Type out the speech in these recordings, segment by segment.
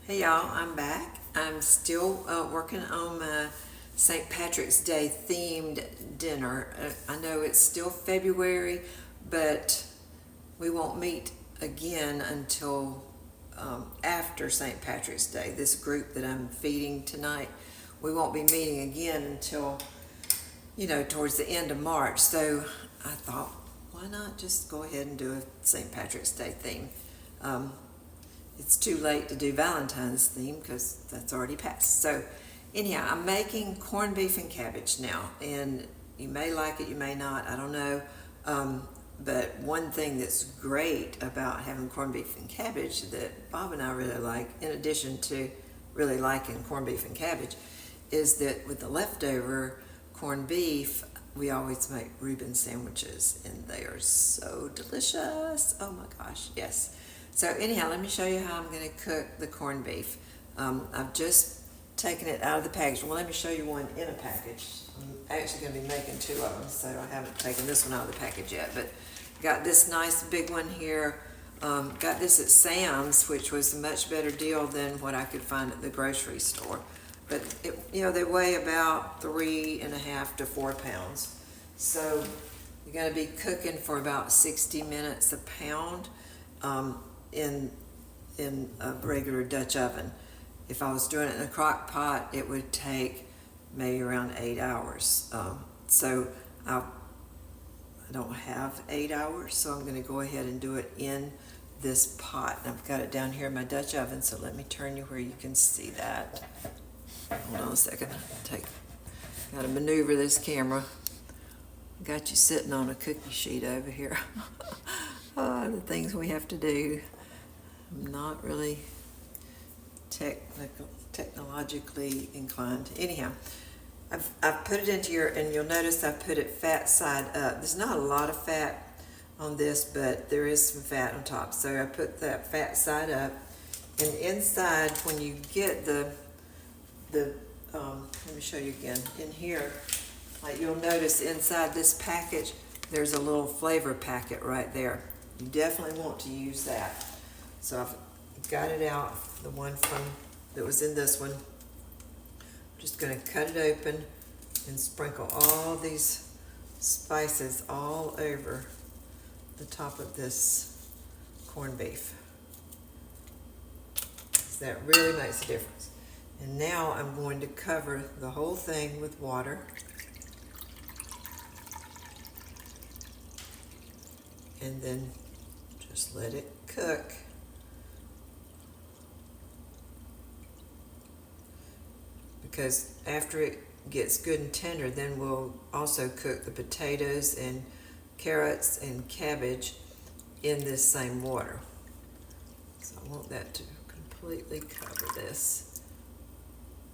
Hey y'all, I'm back. I'm still working on my St. Patrick's Day themed dinner. I know it's still February, but we won't meet again until after St. Patrick's Day. This group that I'm feeding tonight, we won't be meeting again until, towards the end of March. So I thought, why not just go ahead and do a St. Patrick's Day theme? It's too late to do Valentine's theme because that's already passed. So anyhow, I'm making corned beef and cabbage now, and you may like it, you may not, I don't know. But one thing that's great about having corned beef and cabbage that Bob and I really like, in addition to really liking corned beef and cabbage, is that with the leftover corned beef, we always make Reuben sandwiches, and they are so delicious. Oh my gosh, yes. So anyhow, let me show you how I'm going to cook the corned beef. I've just taken it out of the package. Well, let me show you one in a package. I'm actually going to be making two of them, so I haven't taken this one out of the package yet. But got this nice big one here. Got this at Sam's, which was a much better deal than what I could find at the grocery store. But they weigh about 3.5 to 4 pounds. So you're going to be cooking for about 60 minutes a pound. In a regular Dutch oven. If I was doing it in a crock pot, it would take maybe around 8 hours. So I don't have 8 hours, so I'm going to go ahead and do it in this pot. And I've got it down here in my Dutch oven, so let me turn you where you can see that. Hold on a second. Got to maneuver this camera. Got you sitting on a cookie sheet over here. The things we have to do. I'm not really technologically inclined. Anyhow, I've put it into here, and you'll notice I put it fat side up. There's not a lot of fat on this, but there is some fat on top. So I put that fat side up, and inside, when you get let me show you again. In here, like you'll notice inside this package, there's a little flavor packet right there. You definitely want to use that. So I've got it out, the one that was in this one. I'm just going to cut it open and sprinkle all these spices all over the top of this corned beef. So that really makes a difference. And now I'm going to cover the whole thing with water. And then just let it cook. Because after it gets good and tender, then we'll also cook the potatoes and carrots and cabbage in this same water. So I want that to completely cover this.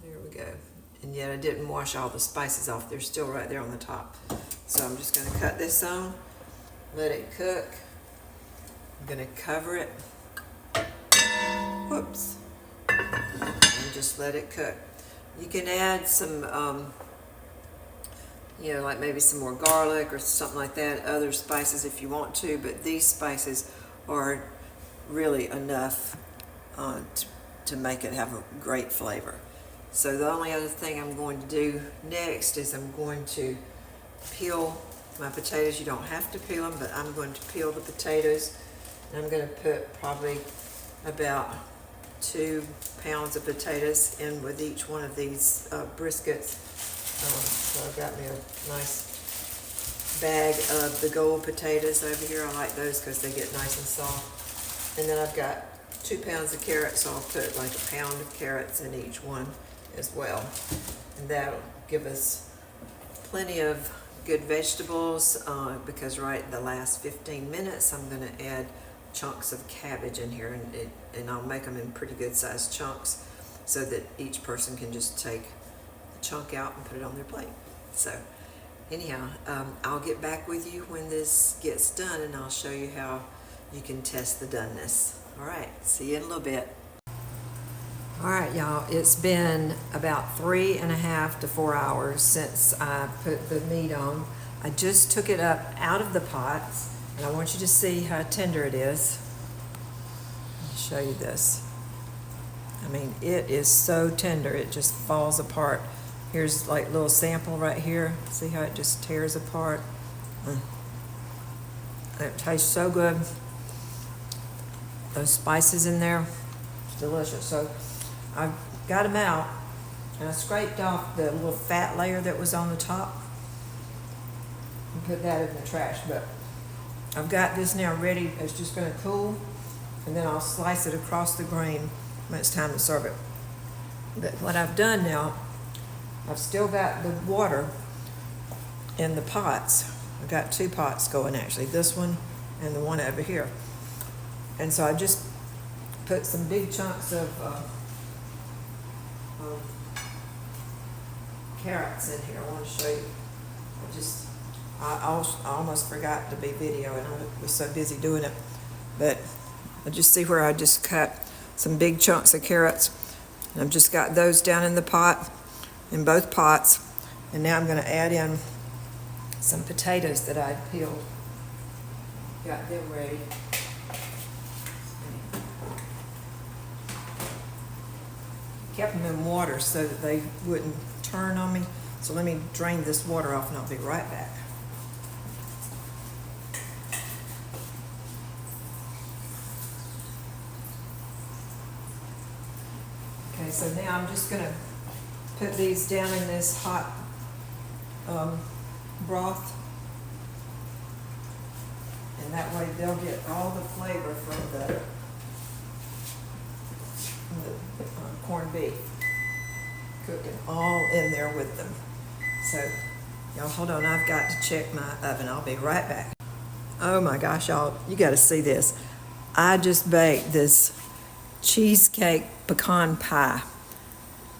There we go. And yet I didn't wash all the spices off. They're still right there on the top. So I'm just going to cut this on, let it cook. I'm going to cover it. Whoops. And just let it cook. You can add some, like maybe some more garlic or something like that, other spices if you want to, but these spices are really enough to make it have a great flavor. So the only other thing I'm going to do next is I'm going to peel my potatoes. You don't have to peel them, but I'm going to peel the potatoes. And I'm going to put probably about 2 pounds of potatoes in with each one of these briskets. So I've got me a nice bag of the gold potatoes over here. I like those because they get nice and soft. And then I've got 2 pounds of carrots, so I'll put like a pound of carrots in each one as well. And that'll give us plenty of good vegetables because right in the last 15 minutes I'm going to add chunks of cabbage in here, and I'll make them in pretty good sized chunks so that each person can just take a chunk out and put it on their plate. So anyhow, I'll get back with you when this gets done, and I'll show you how you can test the doneness. All right, see you in a little bit. All right, y'all, it's been about 3.5 to 4 hours since I put the meat on. I just took it up out of the pot, and I want you to see how tender it is. I'll show you this. I mean, it is so tender, it just falls apart. Here's like a little sample right here. See how it just tears apart? It tastes so good. Those spices in there, it's delicious. So I got them out and I scraped off the little fat layer that was on the top and put that in the trash. But I've got this now ready. It's just gonna cool and then I'll slice it across the grain when it's time to serve it. But what I've done now, I've still got the water in the pots. I've got 2 pots going actually, this one and the one over here. And so I just put some big chunks of carrots in here. I want to show you. I almost forgot to be videoing. I was so busy doing it. But I just see where I just cut some big chunks of carrots. And I've just got those down in the pot, in both pots. And now I'm going to add in some potatoes that I peeled. Got them ready. Kept them in water so that they wouldn't turn on me. So let me drain this water off and I'll be right back. Okay, so now I'm just going to put these down in this hot broth. And that way they'll get all the flavor from the corned beef, cooking all in there with them. So y'all hold on, I've got to check my oven. I'll be right back. Oh my gosh, y'all, you got to see this. I just baked this cheesecake pecan pie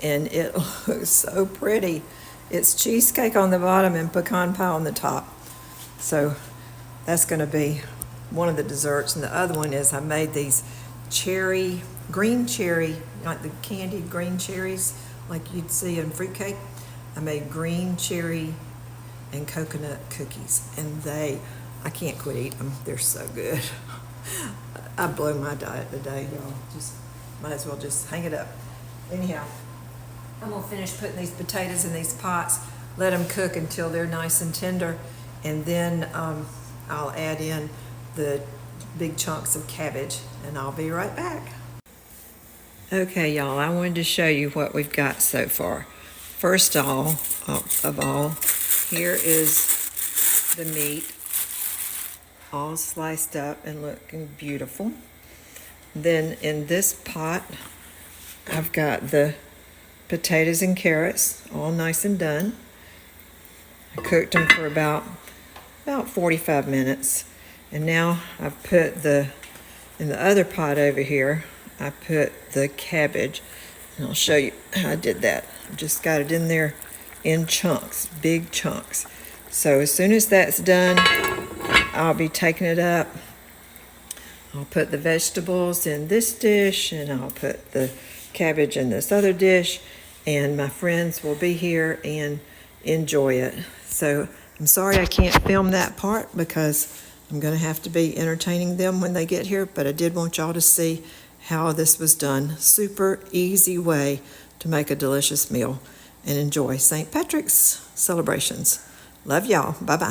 and it looks so pretty. It's cheesecake on the bottom and pecan pie on the top. So that's going to be one of the desserts. And the other one is I made these green cherry, like the candied green cherries like you'd see in fruitcake. I made green cherry and coconut cookies, and I can't quit eating them. They're so good. I blow my diet today, y'all. Just might as well just hang it up. Anyhow, I'm gonna finish putting these potatoes in these pots, let them cook until they're nice and tender, and then I'll add in the big chunks of cabbage, and I'll be right back. Okay, y'all, I wanted to show you what we've got so far. First of all, here is the meat, all sliced up and looking beautiful. Then in this pot, I've got the potatoes and carrots, all nice and done. I cooked them for about 45 minutes. And now I've put in the other pot over here, I put the cabbage. And I'll show you how I did that. I just got it in there in chunks, big chunks. So as soon as that's done, I'll be taking it up. I'll put the vegetables in this dish, and I'll put the cabbage in this other dish, and my friends will be here and enjoy it. So I'm sorry I can't film that part because I'm going to have to be entertaining them when they get here, but I did want y'all to see how this was done. Super easy way to make a delicious meal and enjoy St. Patrick's celebrations. Love y'all. Bye-bye.